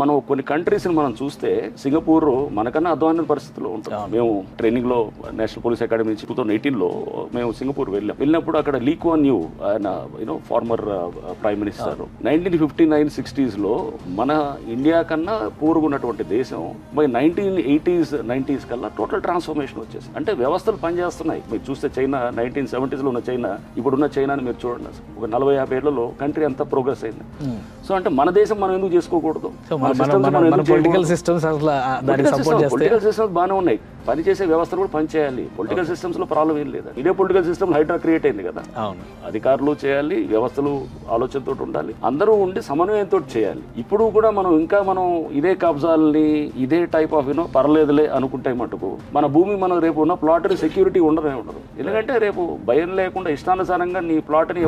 మనం కొన్ని కంట్రీస్ని మనం చూస్తే సింగపూర్ మనకన్నా అధ్వాన పరిస్థితిలో ఉంటాం. మేము ట్రైనింగ్లో నేషనల్ పోలీస్ అకాడమీ నుంచి 2018లో మేము సింగపూర్ వెళ్ళినప్పుడు అక్కడ లీ కువాన్ యూ ఆయన ఫార్మర్ ప్రైమ్ మినిస్టర్ 1959-60sలో మన ఇండియా కన్నా పూర్వగున్నటువంటి దేశం బై 1980s 90s కల్లా టోటల్ ట్రాన్స్ఫర్మేషన్ వచ్చేసి, అంటే వ్యవస్థలు పనిచేస్తున్నాయి. మీరు చూస్తే చైనా 1970sలో ఉన్న చైనా ఇప్పుడున్న చైనాని మీరు చూడండి, ఒక 40-50 ఏళ్లలో కంట్రీ అంతా ప్రోగ్రెస్ అయింది. సో అంటే మన దేశం మనం ఎందుకు చేసుకోకూడదు? పొలిటికల్ సిస్టమ్స్ బాగానే ఉన్నాయి, పనిచేసే వ్యవస్థలు కూడా పనిచేయాలి. పొలిటికల్ సిస్టమ్స్ లో ప్రాబ్లం ఏం లేదు. ఇదే పొలిటికల్ సిస్టమ్ హైడ్రా క్రియేట్ అయింది కదా. అధికారులు చేయాలి, వ్యవస్థలు ఆలోచనతో ఉండాలి, అందరూ ఉండి సమన్వయంతో చేయాలి. ఇప్పుడు కూడా మనం ఇదే కబ్జాలని ఇదే టైప్ ఆఫ్ పర్లేదులే అనుకుంటే మటుకు మన భూమి మనం రేపు ఉన్న ప్లాట్ సెక్యూరిటీ ఉండదు. ఎందుకంటే రేపు భయం లేకుండా ఇష్టానుసారంగా నీ ప్లాట్ని